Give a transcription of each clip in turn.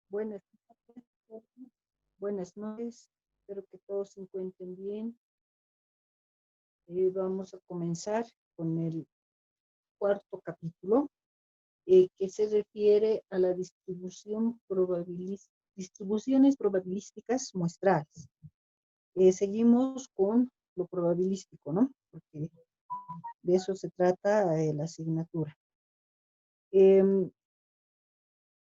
Buenas noches, buenas noches, espero que todos se encuentren bien. Vamos a comenzar con el cuarto capítulo, que se refiere a la distribuciones probabilísticas muestrales. Seguimos con lo probabilístico, ¿no? Porque de eso se trata la asignatura.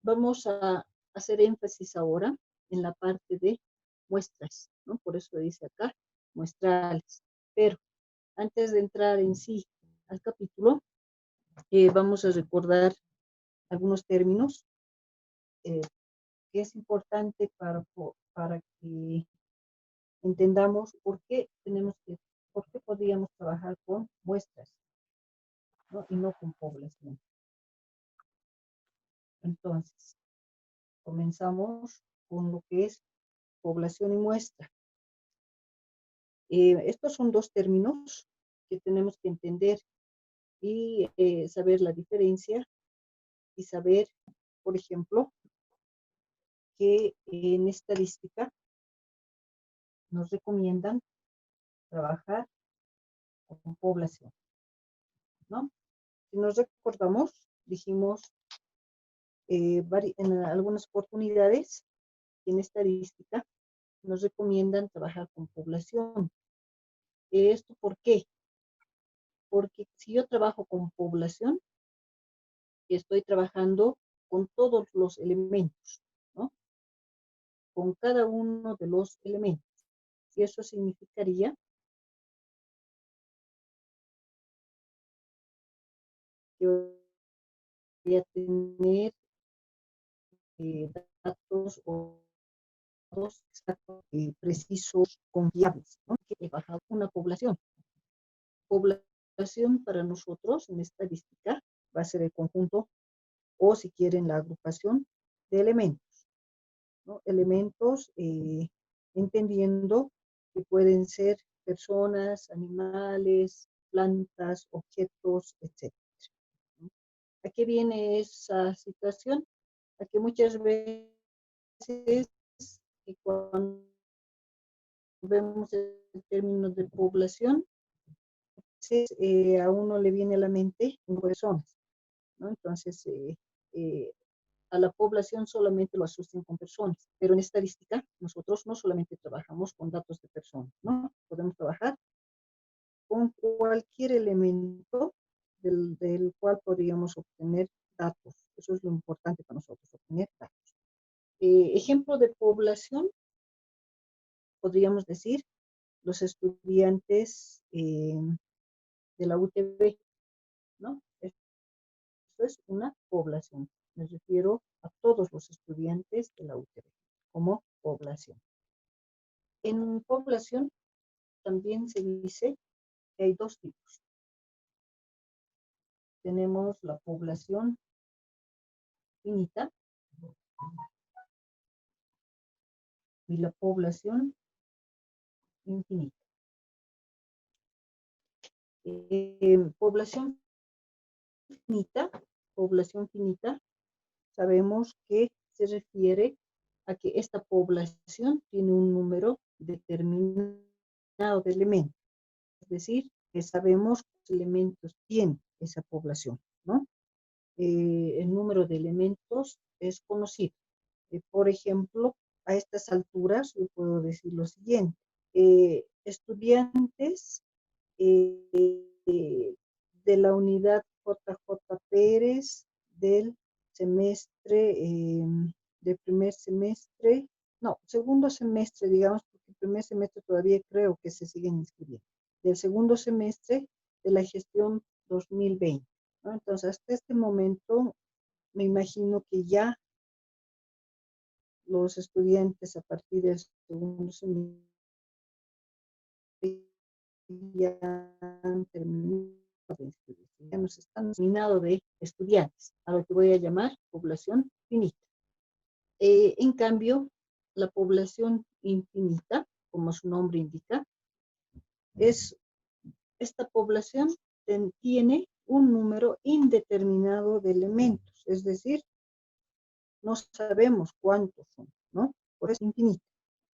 Vamos a hacer énfasis ahora en la parte de muestras, ¿no? Por eso dice acá, muestrales. Pero antes de entrar en sí al capítulo, vamos a recordar algunos términos que es importante para que entendamos por qué podríamos trabajar con muestras, ¿no? Y no con población. Entonces, comenzamos con lo que es población y muestra. Estos son dos términos que tenemos que entender y saber la diferencia y saber, por ejemplo, que en estadística nos recomiendan trabajar con población, ¿no? Si nos recordamos, dijimos en algunas oportunidades en estadística nos recomiendan trabajar con población. ¿Esto por qué? Porque si yo trabajo con población, estoy trabajando con todos los elementos, ¿no? Con cada uno de los elementos. Y eso significaría que voy a tener datos o datos exactos, precisos, confiables, ¿no? Que he bajado una población. Población para nosotros en estadística va a ser el conjunto o, si quieren, la agrupación de elementos, ¿no? Elementos entendiendo que pueden ser personas, animales, plantas, objetos, etc. ¿A qué viene esa situación? A que muchas veces cuando vemos el término de población, a uno le viene a la mente personas, ¿no? Entonces, a la población solamente lo asocian con personas, pero en estadística nosotros no solamente trabajamos con datos de personas, ¿no? Podemos trabajar con cualquier elemento del cual podríamos obtener datos. Eso es lo importante para nosotros, obtener datos. Ejemplo de población, podríamos decir, los estudiantes de la UTB, ¿no? Esto es una población. Me refiero a todos los estudiantes de la UTB como población. En población también se dice que hay dos tipos. Tenemos la población finita y la población infinita. Población finita, sabemos que se refiere a que esta población tiene un número determinado de elementos. Es decir, que sabemos qué elementos tiene esa población, ¿no? El número de elementos es conocido. Por ejemplo, a estas alturas yo puedo decir lo siguiente. Estudiantes de la unidad JJ Pérez del semestre, del primer semestre, no, segundo semestre, digamos, porque el primer semestre todavía creo que se siguen inscribiendo, del segundo semestre de la gestión 2020, ¿no? Entonces, hasta este momento me imagino que ya los estudiantes a partir del segundo semestre ya han terminado de estudios, ya nos están terminado de estudiantes, a lo que voy a llamar población finita. En cambio, la población infinita, como su nombre indica, es esta población tiene un número indeterminado de elementos, es decir, no sabemos cuántos son, ¿no? Por eso es infinita.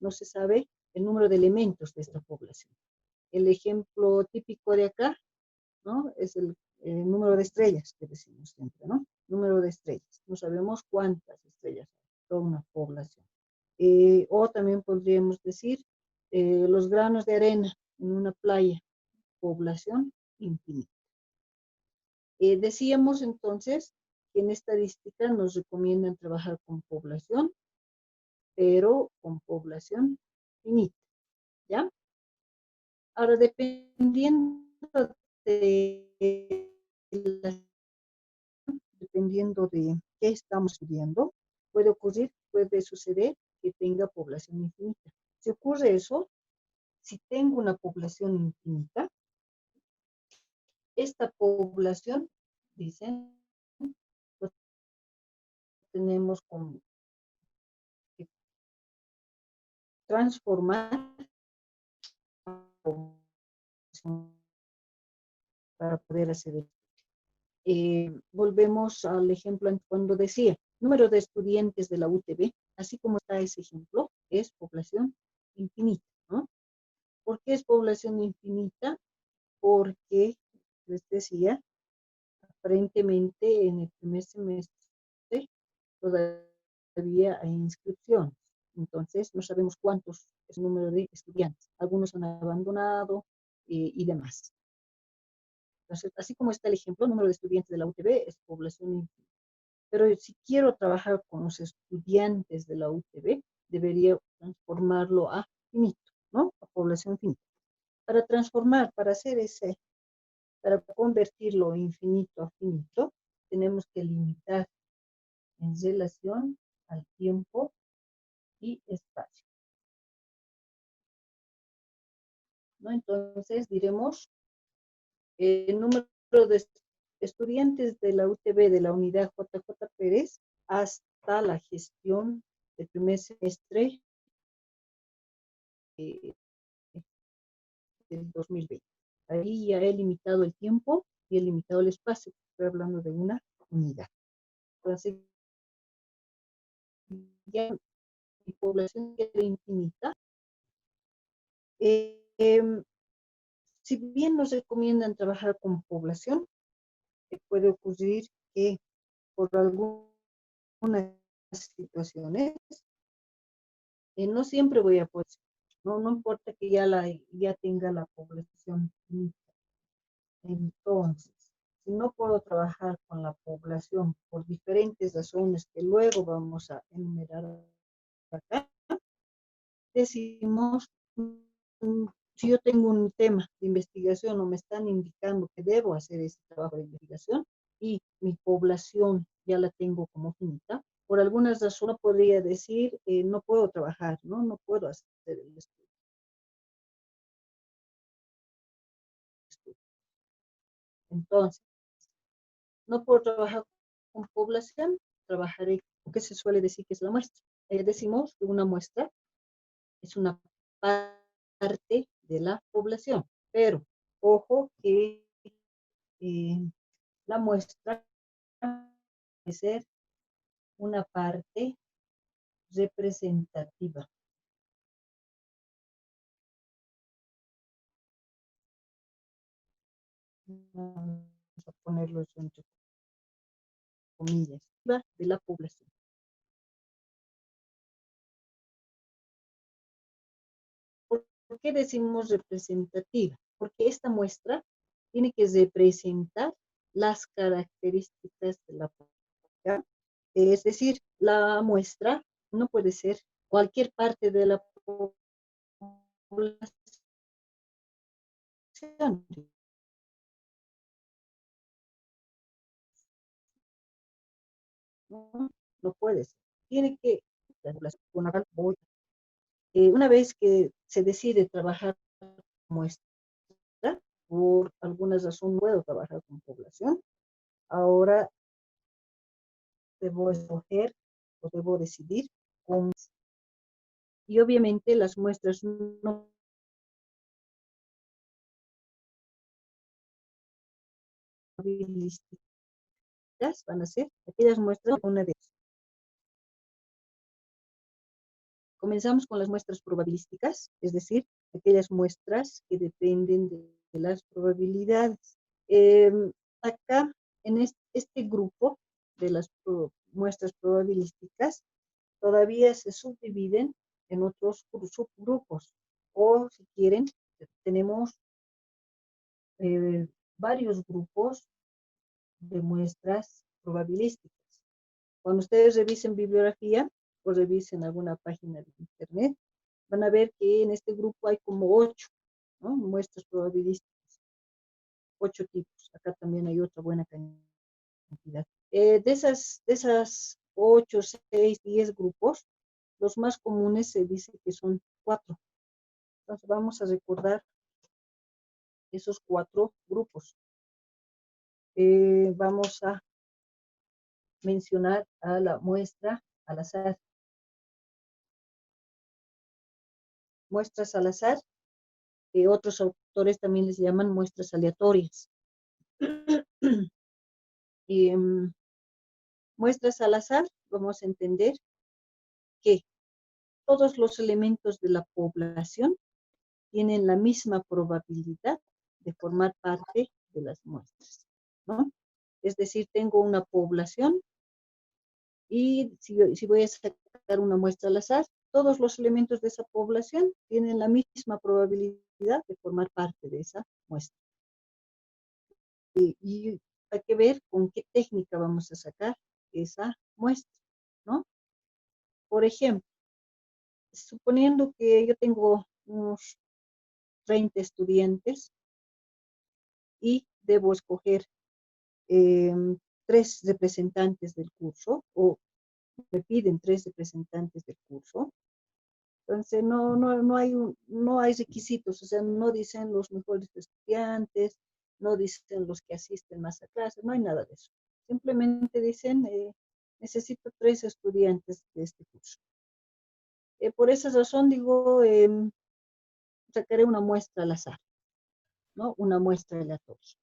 No se sabe el número de elementos de esta población. El ejemplo típico de acá, ¿no? Es el número de estrellas que decimos siempre, ¿no? Número de estrellas. No sabemos cuántas estrellas hay, toda una población. O también podríamos decir los granos de arena en una playa, población infinita. Decíamos entonces que en estadística nos recomiendan trabajar con población, pero con población finita, ¿ya? Ahora, de, dependiendo de qué estamos estudiando, puede suceder que tenga población infinita. Si ocurre eso, si tengo una población infinita, esta población, dicen, pues tenemos que transformar para poder hacer esto. Volvemos al ejemplo cuando decía, número de estudiantes de la UTB, así como está ese ejemplo, es población infinita, ¿no? ¿Por qué es población infinita? Porque, les decía, aparentemente en el primer semestre todavía hay inscripciones. Entonces, no sabemos cuántos es el número de estudiantes. Algunos han abandonado y demás. Entonces, así como está el ejemplo, el número de estudiantes de la UTB es población infinita. Pero si quiero trabajar con los estudiantes de la UTB, debería transformarlo a finito, ¿no? A población finita. Para transformar, para convertirlo infinito a finito, tenemos que limitar en relación al tiempo y espacio, ¿no? Entonces diremos el número de estudiantes de la UTB de la unidad JJ Pérez hasta la gestión del primer semestre eh, del 2020. Ahí ya he limitado el tiempo y he limitado el espacio. Estoy hablando de una unidad. Entonces, ya mi población queda infinita. Si bien nos recomiendan trabajar con población, puede ocurrir que por algunas situaciones no siempre voy a poder, no importa que ya tenga la población finita. Entonces, si no puedo trabajar con la población por diferentes razones que luego vamos a enumerar acá, decimos, si yo tengo un tema de investigación o me están indicando que debo hacer ese trabajo de investigación y mi población ya la tengo como finita, por algunas razones podría decir, no puedo trabajar, no puedo hacer el estudio. Entonces, no puedo trabajar con población, trabajaré con qué se suele decir que es la muestra. Decimos que una muestra es una parte de la población, pero ojo que la muestra debe ser una parte representativa. Vamos a ponerlo entre comillas, de la población. ¿Por qué decimos representativa? Porque esta muestra tiene que representar las características de la población. Es decir, la muestra no puede ser cualquier parte de la población. ¿no? No puede ser. Tiene que, con la cual una vez que se decide trabajar como esta, por alguna razón no puedo trabajar con población, ahora debo escoger o debo decidir cómo. Y obviamente las muestras no probabilísticas van a ser aquellas muestras, una de ellas. Comenzamos con las muestras probabilísticas, es decir, aquellas muestras que dependen de las probabilidades. Acá, en este grupo de las muestras probabilísticas, todavía se subdividen en otros subgrupos, o si quieren, tenemos varios grupos de muestras probabilísticas. Cuando ustedes revisen bibliografía o revisen alguna página de internet, van a ver que en este grupo hay como 8, ¿no? Muestras probabilísticas, 8 tipos. Acá también hay otra buena cantidad. De esas 8, 6, 10 grupos, los más comunes se dice que son 4. Entonces vamos a recordar esos 4 grupos. Vamos a mencionar a la muestra al azar. Muestras al azar, que otros autores también les llaman muestras aleatorias. Y, muestras al azar, vamos a entender que todos los elementos de la población tienen la misma probabilidad de formar parte de las muestras, ¿no? Es decir, tengo una población y si voy a sacar una muestra al azar, todos los elementos de esa población tienen la misma probabilidad de formar parte de esa muestra. Y hay que ver con qué técnica vamos a sacar esa muestra, ¿no? Por ejemplo, suponiendo que yo tengo unos 30 estudiantes y debo escoger eh, 3 representantes del curso, o me piden 3 representantes del curso, entonces no hay requisitos, o sea, no dicen los mejores estudiantes, no dicen los que asisten más a clases, no hay nada de eso. Simplemente dicen, necesito 3 estudiantes de este curso. Por esa razón digo, sacaré una muestra al azar, ¿no? Una muestra aleatoria.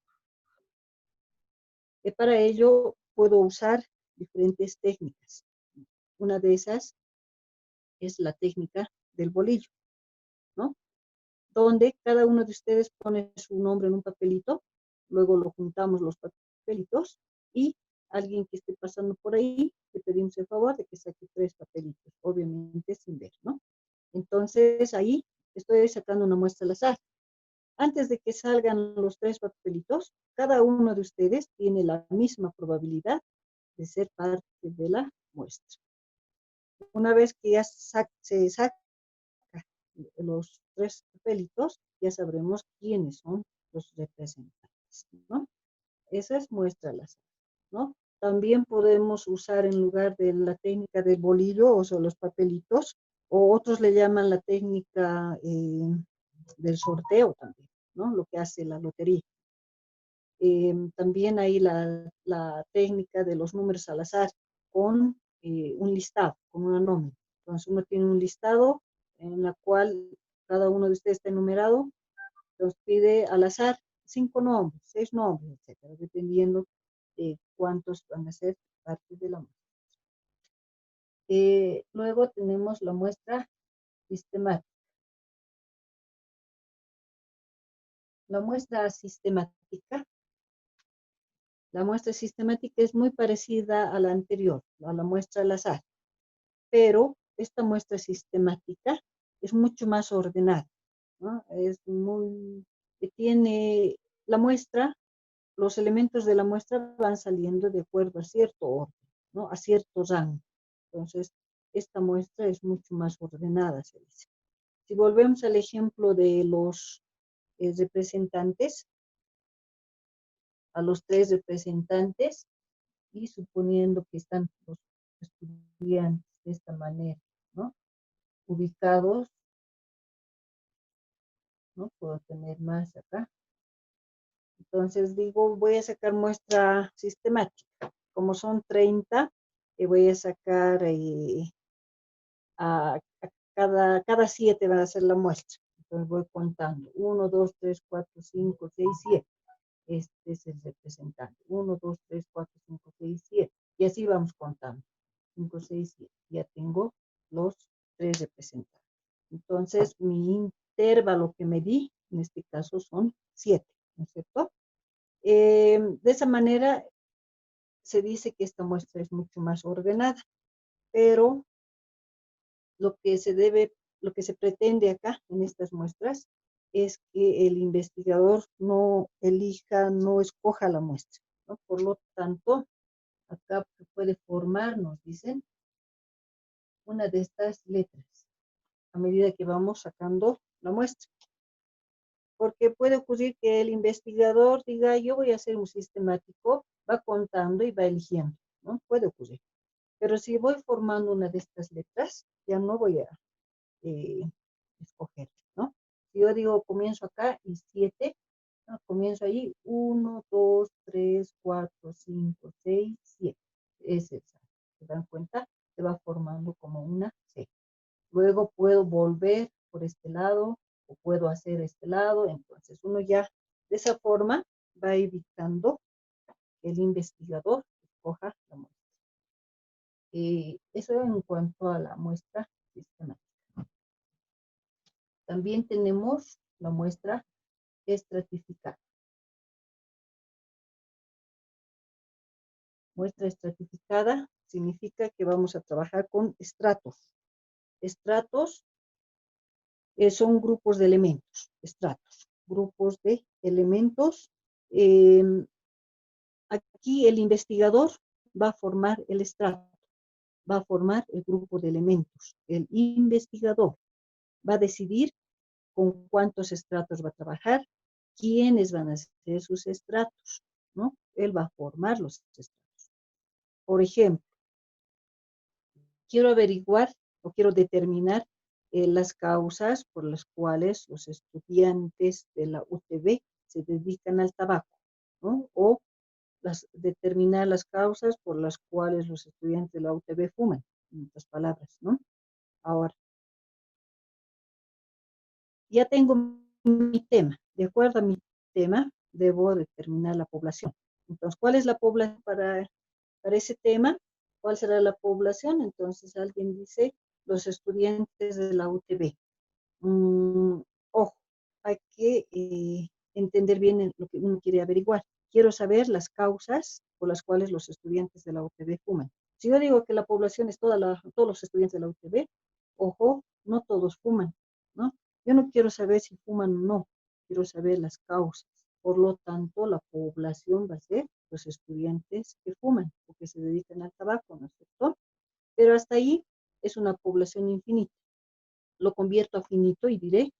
Para ello puedo usar diferentes técnicas. Una de esas es la técnica del bolillo, ¿no? Donde cada uno de ustedes pone su nombre en un papelito, luego lo juntamos los papelitos y alguien que esté pasando por ahí, le pedimos el favor de que saque 3 papelitos, obviamente sin ver, ¿no? Entonces ahí estoy sacando una muestra al azar. Antes de que salgan los 3 papelitos, cada uno de ustedes tiene la misma probabilidad de ser parte de la muestra. Una vez que ya se saca los 3 papelitos, ya sabremos quiénes son los representantes, ¿no? Esa es muestra al azar, ¿no? También podemos usar en lugar de la técnica del bolillo, o sea, los papelitos, o otros le llaman la técnica del sorteo también, ¿no? Lo que hace la lotería. También hay la técnica de los números al azar con un listado, con una nómina. Entonces uno tiene un listado en la cual cada uno de ustedes está enumerado, los pide al azar 5 nombres, 6 nombres, etcétera, dependiendo de cuántos van a ser parte de la muestra. Luego tenemos la muestra sistemática. La muestra sistemática es muy parecida a la anterior, a la muestra al azar, pero esta muestra sistemática es mucho más ordenada, ¿no? Tiene la muestra, los elementos de la muestra van saliendo de acuerdo a cierto orden, ¿no? A cierto rango. Entonces, esta muestra es mucho más ordenada, se dice. Si volvemos al ejemplo de los representantes, a los 3 representantes, y suponiendo que están los estudiantes de esta manera, ¿no? Ubicados, ¿no? Puedo tener más acá. Entonces digo, voy a sacar muestra sistemática. Como son 30, voy a sacar cada 7 van a ser la muestra. Entonces voy contando. 1, 2, 3, 4, 5, 6, 7. Este es el representante. 1, 2, 3, 4, 5, 6, 7. Y así vamos contando. 5, 6, 7. Ya tengo los 3 representantes. Entonces, mi intervalo que me di, en este caso, son 7, ¿no es cierto? De esa manera se dice que esta muestra es mucho más ordenada, pero lo que se debe, lo que se pretende acá en estas muestras es que el investigador no elija, no escoja la muestra, ¿no? Por lo tanto, acá puede formar, nos dicen, una de estas letras a medida que vamos sacando la muestra. Porque puede ocurrir que el investigador diga, yo voy a hacer un sistemático, va contando y va eligiendo, ¿no? Puede ocurrir. Pero si voy formando una de estas letras, ya no voy a eh, escoger, ¿no? Si yo digo, comienzo acá y 7, ¿no? Comienzo ahí, 1, 2, 3, 4, 5, 6, 7. Es esa. ¿Se dan cuenta? Se va formando como una C. Luego puedo volver por este lado o puedo hacer este lado. Entonces uno ya de esa forma va evitando que el investigador escoja la muestra. Eso en cuanto a la muestra sistemática. También tenemos la muestra estratificada. Muestra estratificada significa que vamos a trabajar con estratos. Estratos son grupos de elementos, estratos, grupos de elementos. Eh, Aquí el investigador va a formar el estrato, va a formar el grupo de elementos. El investigador va a decidir con cuántos estratos va a trabajar, quiénes van a ser sus estratos, ¿no? Él va a formar los estratos. Por ejemplo, quiero averiguar o quiero determinar las causas por las cuales los estudiantes de la UTB se dedican al tabaco, ¿no? O determinar las causas por las cuales los estudiantes de la UTB fuman, en otras palabras, ¿no? Ahora, ya tengo mi tema. De acuerdo a mi tema, debo determinar la población. Entonces, ¿cuál es la población para ese tema? ¿Cuál será la población? Entonces, alguien dice los estudiantes de la UTB. Ojo, hay que entender bien lo que uno quiere averiguar. Quiero saber las causas por las cuales los estudiantes de la UTB fuman. Si yo digo que la población es todos los estudiantes de la UTB, ojo, no todos fuman, ¿no? Yo no quiero saber si fuman o no, quiero saber las causas. Por lo tanto, la población va a ser los estudiantes que fuman o que se dedican al tabaco, ¿no es cierto? Pero hasta ahí es una población infinita. Lo convierto a finito y diré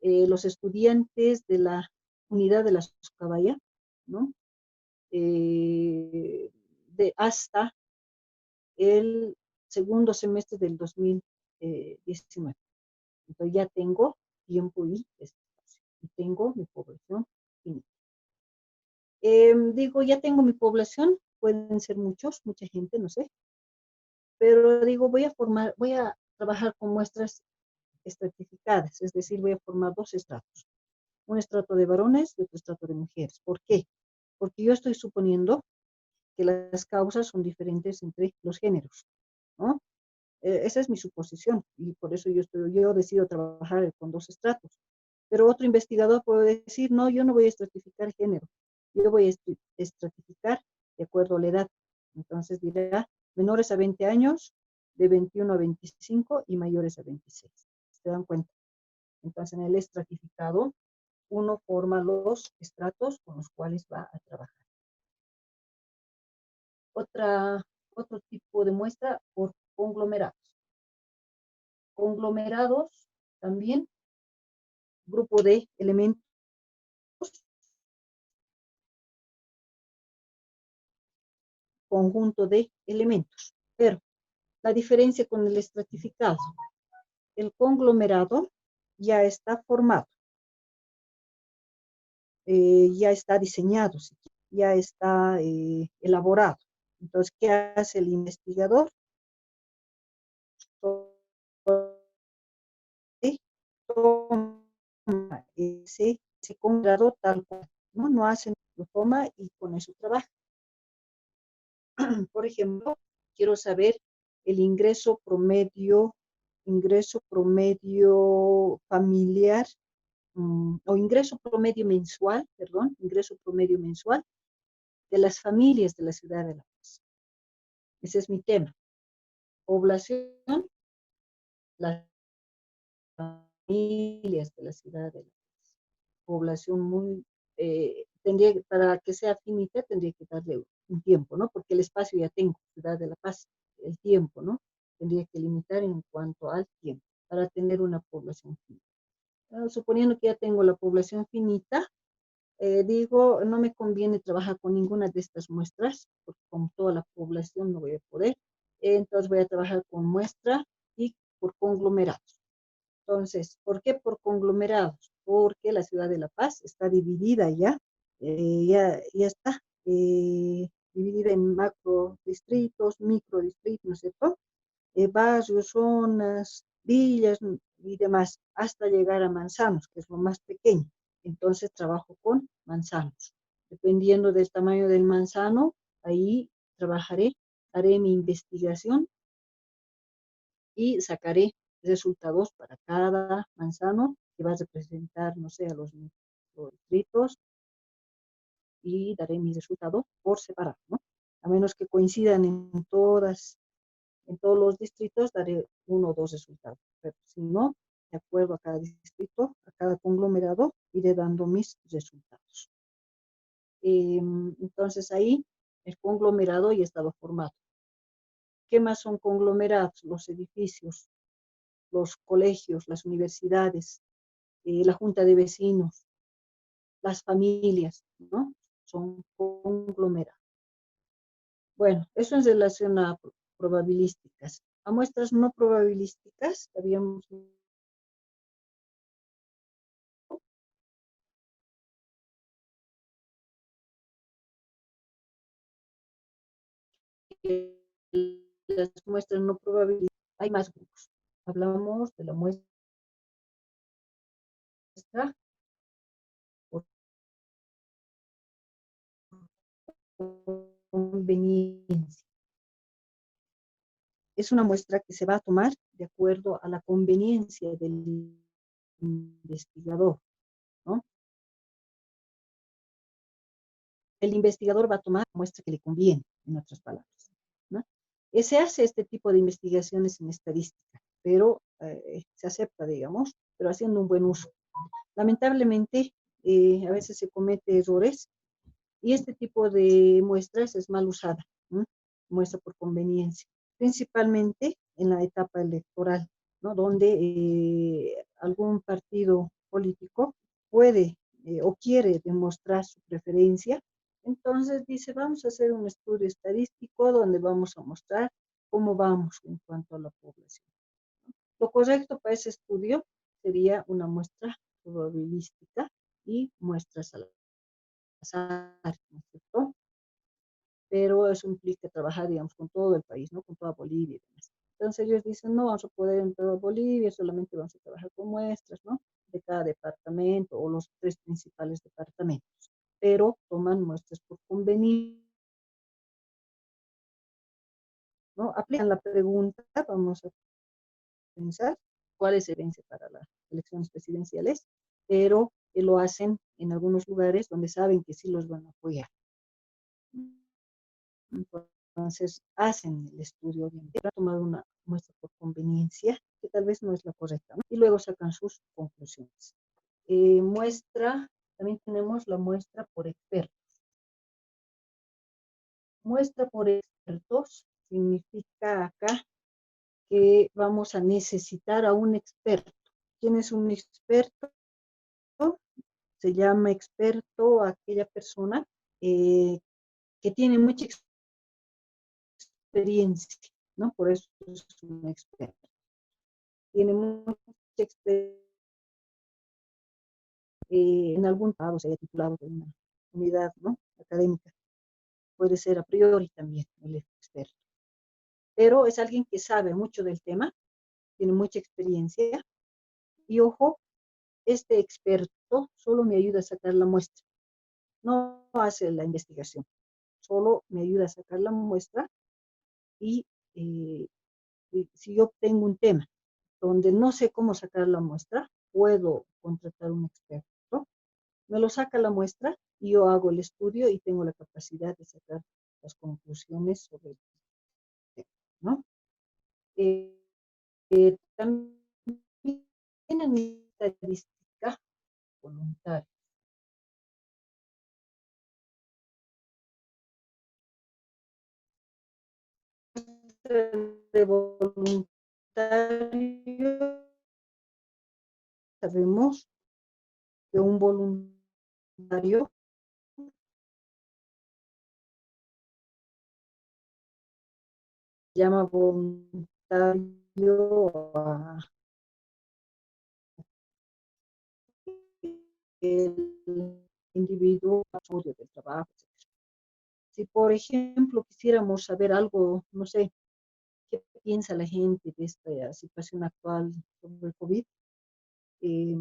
los estudiantes de la unidad de la Socabaya, ¿no? Hasta el segundo semestre del 2019. Entonces ya tengo tiempo y espacio. Y tengo mi población finita. Digo, ya tengo mi población, pueden ser muchos, mucha gente, no sé, pero digo, voy a trabajar con muestras estratificadas, es decir, voy a formar dos estratos, un estrato de varones y otro estrato de mujeres. ¿Por qué? Porque yo estoy suponiendo que las causas son diferentes entre los géneros, ¿no? Esa es mi suposición y por eso yo decido trabajar con dos estratos. Pero otro investigador puede decir, no, yo no voy a estratificar género, yo voy a estratificar de acuerdo a la edad. Entonces dirá, menores a 20 años, de 21 a 25 y mayores a 26. ¿Se dan cuenta? Entonces en el estratificado uno forma los estratos con los cuales va a trabajar. Otro tipo de muestra por conglomerados. Conglomerados también, grupo de elementos conjunto de elementos. Pero la diferencia con el estratificado, el conglomerado ya está formado, ya está diseñado, ya está elaborado. Entonces, ¿qué hace el investigador? Toma ese conglomerado tal cual, ¿no? No hace, lo toma y con eso trabaja. Por ejemplo, quiero saber el ingreso promedio familiar, o ingreso promedio mensual, perdón, ingreso promedio mensual de las familias de la ciudad de La Paz. Ese es mi tema. Población, las familias de la ciudad de La Paz. Población muy, para que sea finita, tendría que darle un tiempo, ¿no? Porque el espacio ya tengo, ciudad de La Paz, el tiempo, ¿no? Tendría que limitar en cuanto al tiempo para tener una población finita. Suponiendo que ya tengo la población finita, digo, no me conviene trabajar con ninguna de estas muestras, porque con toda la población no voy a poder. Entonces voy a trabajar con muestra y por conglomerados. Entonces, ¿por qué por conglomerados? Porque la ciudad de La Paz está dividida ya, ya está dividida en macro distritos, micro distritos, ¿no es cierto? Barrios, zonas, villas y demás, hasta llegar a manzanos, que es lo más pequeño. Entonces trabajo con manzanos. Dependiendo del tamaño del manzano, ahí trabajaré, haré mi investigación y sacaré resultados para cada manzano que va a representar, no sé, a los distritos, y daré mis resultados por separado, ¿no? A menos que coincidan en todos los distritos, daré uno o dos resultados. Pero si no, de acuerdo a cada distrito, a cada conglomerado, iré dando mis resultados. Entonces ahí el conglomerado ya estaba formado. ¿Qué más son conglomerados? Los edificios, los colegios, las universidades, la junta de vecinos, las familias, ¿no? Son conglomerados. Bueno, eso en relación a probabilísticas. A muestras no probabilísticas, habíamos las muestras no probabilísticas. Hay más grupos. Hablamos de la muestra por conveniencia. Es una muestra que se va a tomar de acuerdo a la conveniencia del investigador, ¿no? El investigador va a tomar la muestra que le conviene, en otras palabras, ¿no? Se hace este tipo de investigaciones en estadística, pero se acepta, digamos, pero haciendo un buen uso. Lamentablemente, a veces se comete errores y este tipo de muestras es mal usada, ¿no? Muestra por conveniencia, principalmente en la etapa electoral, ¿no? Donde algún partido político puede o quiere demostrar su preferencia. Entonces dice, vamos a hacer un estudio estadístico donde vamos a mostrar cómo vamos en cuanto a la población. Lo correcto para ese estudio sería una muestra probabilística y muestras al azar, ¿no es cierto? Pero eso implica trabajar, digamos, con todo el país, ¿no? Con toda Bolivia y demás. Entonces ellos dicen, no vamos a poder en toda Bolivia, solamente vamos a trabajar con muestras, ¿no? De cada departamento o los tres principales departamentos, pero toman muestras por convenir, ¿no? Aplican la pregunta, vamos a pensar cuál es la diferencia para las elecciones presidenciales, pero lo hacen en algunos lugares donde saben que sí los van a apoyar. Entonces hacen el estudio, obviamente, han tomado una muestra por conveniencia, que tal vez no es la correcta, ¿no? Y luego sacan sus conclusiones. También tenemos la muestra por expertos. Muestra por expertos significa acá que vamos a necesitar a un experto. ¿Quién es un experto? Se llama experto a aquella persona que tiene mucha experiencia, ¿no? Por eso es un experto. Tiene mucha experiencia en algún lado, se haya titulado de una unidad, ¿no? Académica. Puede ser a priori también el experto. Pero es alguien que sabe mucho del tema, tiene mucha experiencia y ojo, este experto solo me ayuda a sacar la muestra, no hace la investigación, solo me ayuda a sacar la muestra y eh, si yo tengo un tema donde no sé cómo sacar la muestra, puedo contratar un experto, me lo saca la muestra y yo hago el estudio y tengo la capacidad de sacar las conclusiones sobre el tema, ¿no? Eh, también en estadística voluntaria. De voluntario, sabemos que un voluntario llama voluntario a el individuo del trabajo. Si, por ejemplo, quisiéramos saber algo, no sé, qué piensa la gente de esta situación actual sobre el COVID, eh,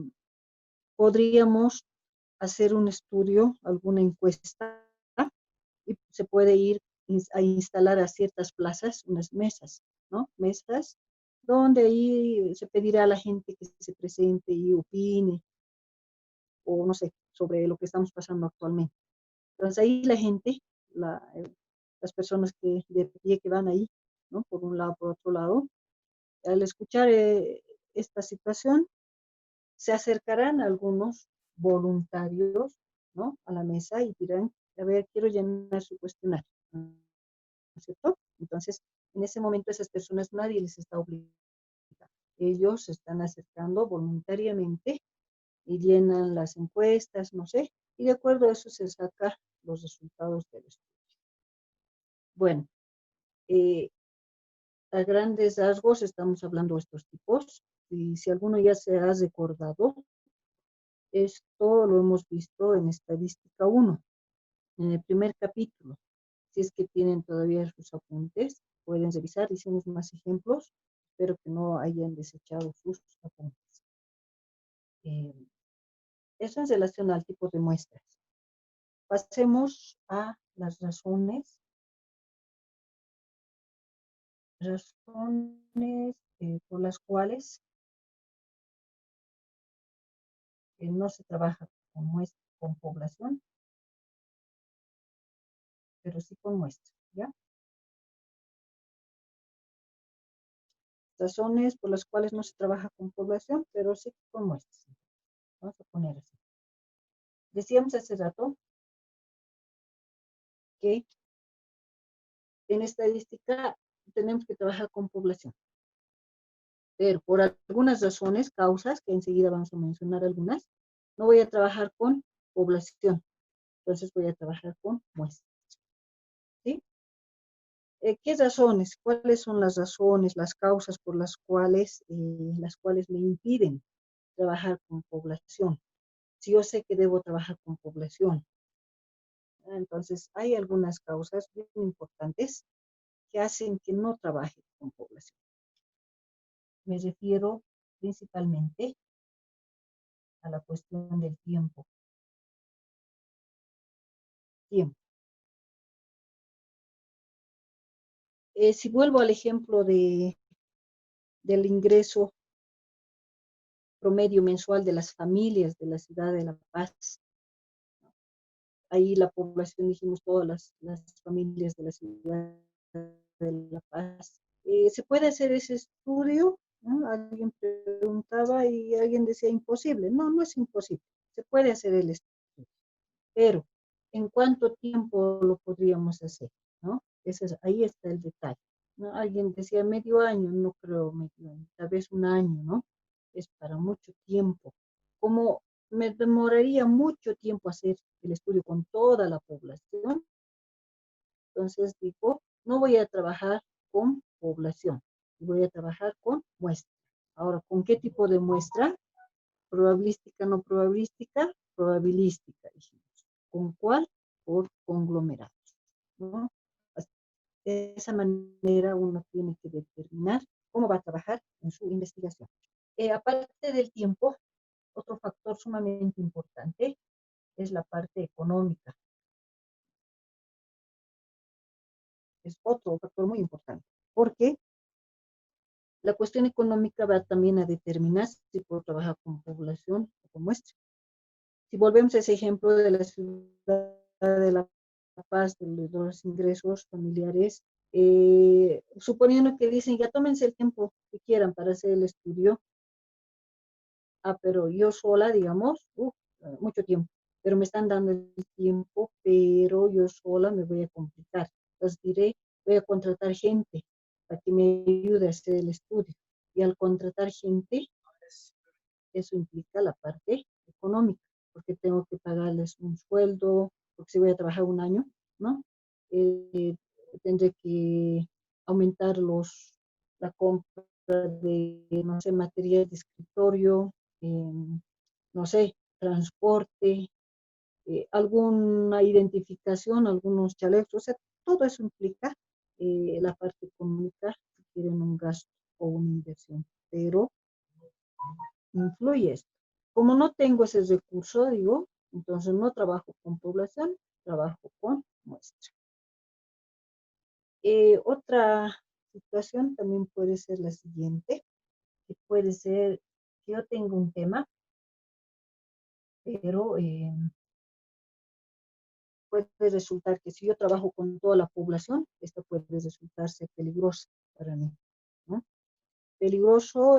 podríamos hacer un estudio, alguna encuesta, y se puede ir a instalar a ciertas plazas unas mesas, ¿no? Mesas donde ahí se pedirá a la gente que se presente y opine, o no sé, sobre lo que estamos pasando actualmente. Entonces ahí la gente, la, las personas que de pie que van ahí, ¿no? Por un lado, por otro lado, al escuchar esta situación, se acercarán algunos voluntarios, ¿no? A la mesa y dirán, a ver, quiero llenar su cuestionario, ¿no es cierto? Entonces, en ese momento esas personas nadie les está obligando. Ellos se están acercando voluntariamente y llenan las encuestas, no sé, y de acuerdo a eso se saca los resultados del estudio. Bueno, eh, a grandes rasgos estamos hablando de estos tipos, y si alguno ya se ha recordado, esto lo hemos visto en Estadística 1, en el primer capítulo. Si es que tienen todavía sus apuntes, pueden revisar, hicimos más ejemplos, espero que no hayan desechado sus apuntes. Eh, Eso en relación al tipo de muestras. Pasemos a las razones por las cuales no se trabaja con, con población, pero sí con muestra, ¿ya? Razones por las cuales no se trabaja con población, pero sí con muestras. Vamos a poner así. Decíamos hace rato que en estadística tenemos que trabajar con población, pero por algunas razones, causas, que enseguida vamos a mencionar algunas, no voy a trabajar con población, entonces voy a trabajar con muestras, ¿sí? ¿Qué razones? ¿Cuáles son las razones, las causas por las cuales me impiden trabajar con población? Si yo sé que debo trabajar con población, entonces hay algunas causas bien importantes que hacen que no trabaje con población. Me refiero principalmente a la cuestión del tiempo. Tiempo. Si vuelvo al ejemplo del ingreso promedio mensual de las familias de la ciudad de La Paz, ahí la población, dijimos, todas las familias de la ciudad de La Paz. ¿Se puede hacer ese estudio? ¿No? Alguien preguntaba y alguien decía imposible. No, no es imposible. Se puede hacer el estudio. Pero, ¿en cuánto tiempo lo podríamos hacer? ¿No? Ahí está el detalle. ¿No? Alguien decía medio año, no creo medio año, tal vez un año, ¿no? Es para mucho tiempo. Como me demoraría mucho tiempo hacer el estudio con toda la población, entonces digo, no voy a trabajar con población, voy a trabajar con muestra. Ahora, ¿con qué tipo de muestra? Probabilística, no probabilística, probabilística, dijimos. ¿Con cuál? Por conglomerados, ¿no? De esa manera uno tiene que determinar cómo va a trabajar en su investigación. Aparte del tiempo, otro factor sumamente importante es la parte económica. Es otro factor muy importante, porque la cuestión económica va también a determinar si puedo trabajar con población o con muestra. Si volvemos a ese ejemplo de la ciudad de La Paz, de los ingresos familiares, suponiendo que dicen, ya tómense el tiempo que quieran para hacer el estudio, pero yo sola, digamos, mucho tiempo, pero me están dando el tiempo, pero yo sola me voy a complicar. Entonces diré, voy a contratar gente para que me ayude a hacer el estudio. Y al contratar gente, eso implica la parte económica, porque tengo que pagarles un sueldo, porque si voy a trabajar un año, ¿no? Eh, Tendré que aumentar la compra de, no sé, material de escritorio, eh, no sé, transporte, alguna identificación, algunos chalecos, o sea, todo eso implica la parte económica, si quieren un gasto o una inversión, pero influye esto. Como no tengo ese recurso, digo, entonces no trabajo con población, trabajo con muestra. Otra situación también puede ser la siguiente, que puede ser que yo tengo un tema, pero puede resultar que si yo trabajo con toda la población, esto puede resultarse peligroso para mí, ¿no? Peligroso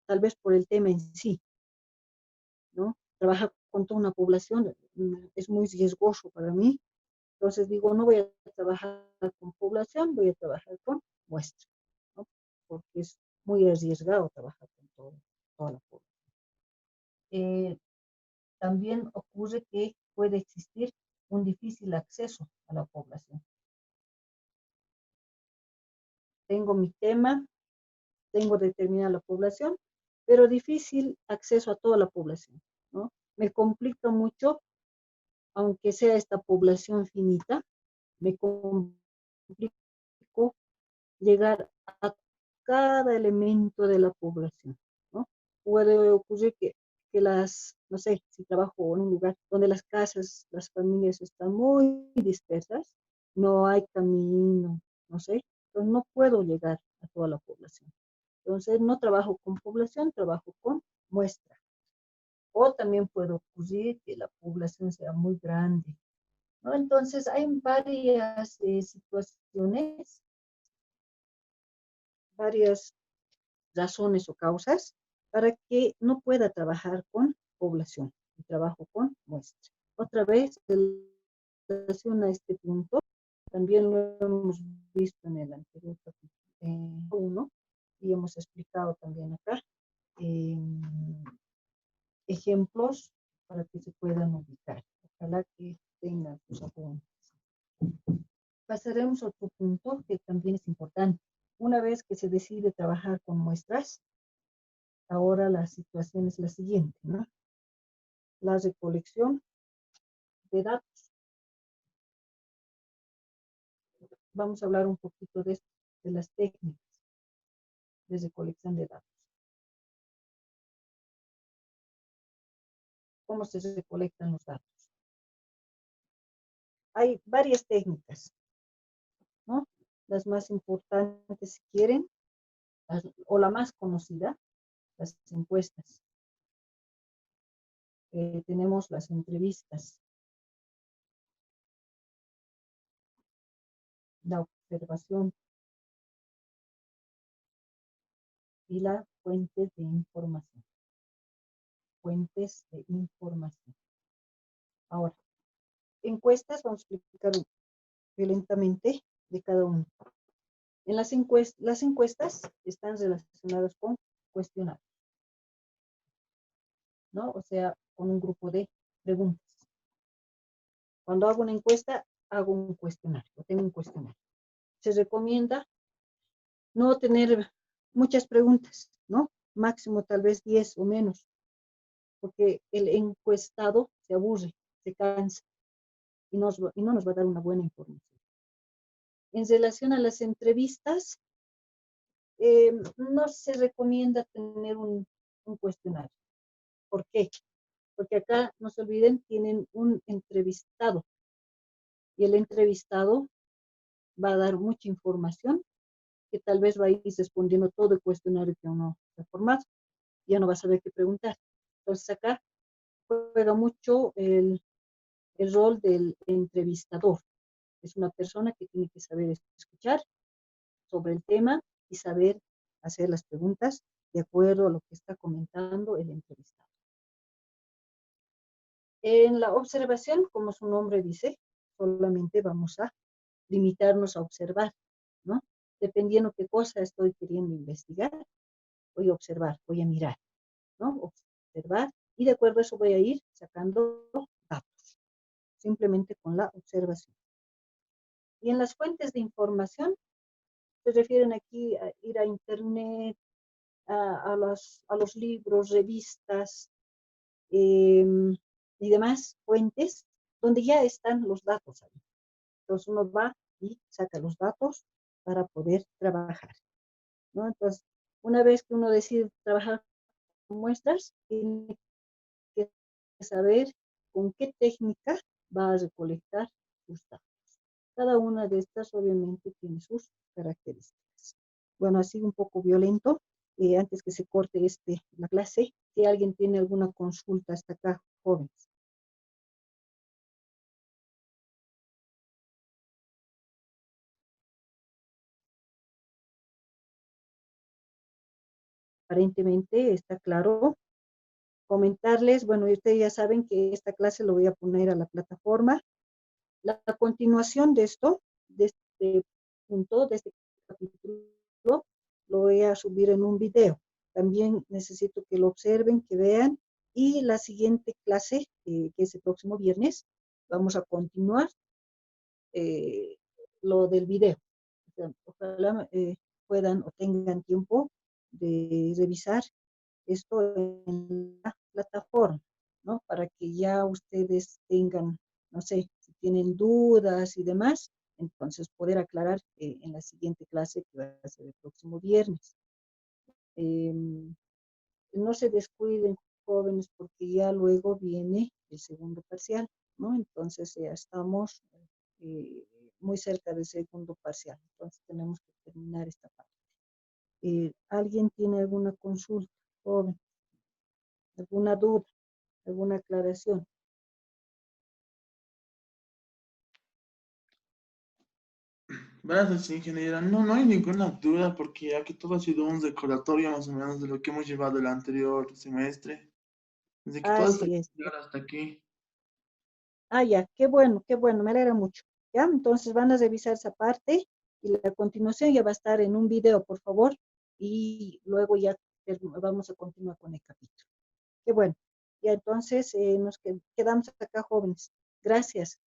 tal vez por el tema en sí, ¿no? Trabajar con toda una población es muy riesgoso para mí. Entonces digo, no voy a trabajar con población, voy a trabajar con muestra, ¿no? Porque es muy arriesgado trabajar con toda la población. Eh, También ocurre que puede existir un difícil acceso a la población. Tengo mi tema, tengo determinada la población, pero difícil acceso a toda la población, ¿no? Me complica mucho, aunque sea esta población finita, me complico llegar a cada elemento de la población, ¿no? Puede ocurrir que no sé, si trabajo en un lugar donde las casas, las familias están muy dispersas, no hay camino, no sé, entonces no puedo llegar a toda la población. Entonces no trabajo con población, trabajo con muestra. O también puede ocurrir que la población sea muy grande, ¿no? Entonces hay varias situaciones, varias razones o causas para que no pueda trabajar con población y trabajo con muestra. Otra vez, en relación a este punto, también lo hemos visto en el anterior capítulo 1 y hemos explicado también acá eh, ejemplos para que se puedan ubicar. Ojalá que tengan sus apuntes. Pasaremos a otro punto que también es importante. Una vez que se decide trabajar con muestras, ahora la situación es la siguiente, ¿no? La recolección de datos. Vamos a hablar un poquito de esto, de las técnicas de recolección de datos. ¿Cómo se recolectan los datos? Hay varias técnicas, ¿no? Las más importantes, si quieren, o la más conocida, las encuestas. Tenemos las entrevistas, la observación y la fuente de información. Fuentes de información. Ahora, encuestas, vamos a explicar lentamente de cada uno. En las encuestas están relacionadas con cuestionarios, ¿no? O sea, con un grupo de preguntas. Cuando hago una encuesta, hago un cuestionario, o tengo un cuestionario. se recomienda no tener muchas preguntas, ¿no? Máximo tal vez 10 o menos, porque el encuestado se aburre, se cansa y no nos va a dar una buena información. En relación a las entrevistas, no se recomienda tener un cuestionario. ¿Por qué? Porque acá, no se olviden, tienen un entrevistado y el entrevistado va a dar mucha información que tal vez va a ir respondiendo todo el cuestionario que uno ha formado. Ya no va a saber qué preguntar. Entonces acá juega mucho el rol del entrevistador. Es una persona que tiene que saber escuchar sobre el tema y saber hacer las preguntas de acuerdo a lo que está comentando el entrevistado. En la observación, como su nombre dice, solamente vamos a limitarnos a observar, ¿no? Dependiendo qué cosa estoy queriendo investigar, voy a observar, voy a mirar, ¿no? Observar y de acuerdo a eso voy a ir sacando datos, simplemente con la observación. Y en las fuentes de información, se refieren aquí a ir a internet, a los libros, revistas y demás fuentes donde ya están los datos ahí. Entonces uno va y saca los datos para poder trabajar, ¿no? Entonces, una vez que uno decide trabajar con muestras, tiene que saber con qué técnica va a recolectar sus datos. Cada una de estas obviamente tiene sus características. Bueno, ha sido un poco violento. Antes que se corte la clase, si alguien tiene alguna consulta hasta acá, jóvenes. Aparentemente está claro. Comentarles, bueno, y ustedes ya saben que esta clase lo voy a poner a la plataforma. La continuación de esto, de este punto, de este capítulo, lo voy a subir en un video. También necesito que lo observen, que vean. Y la siguiente clase, que es el próximo viernes, vamos a continuar lo del video. O sea, ojalá puedan o tengan tiempo de revisar esto en la plataforma, ¿no? Para que ya ustedes tengan, no sé, si tienen dudas y demás, entonces poder aclarar en la siguiente clase que va a ser el próximo viernes. Eh, no se descuiden, jóvenes, porque ya luego viene el segundo parcial, ¿no? Entonces ya estamos eh, muy cerca del segundo parcial, entonces tenemos que terminar esta parte. ¿Alguien tiene alguna consulta, joven? ¿Alguna duda? ¿Alguna aclaración? Buenas noches, ingeniera. No, no hay ninguna duda porque aquí todo ha sido un recordatorio más o menos de lo que hemos llevado el anterior semestre. Desde que todo está Así es. claro hasta aquí. Ah, ya, qué bueno, me alegra mucho. Ya, entonces van a revisar esa parte y la continuación ya va a estar en un video, por favor, y luego ya vamos a continuar con el capítulo. Qué bueno. Ya entonces nos quedamos acá, jóvenes. Gracias.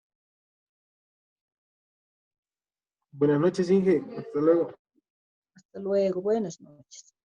Buenas noches, Inge. Hasta luego. Hasta luego. Buenas noches.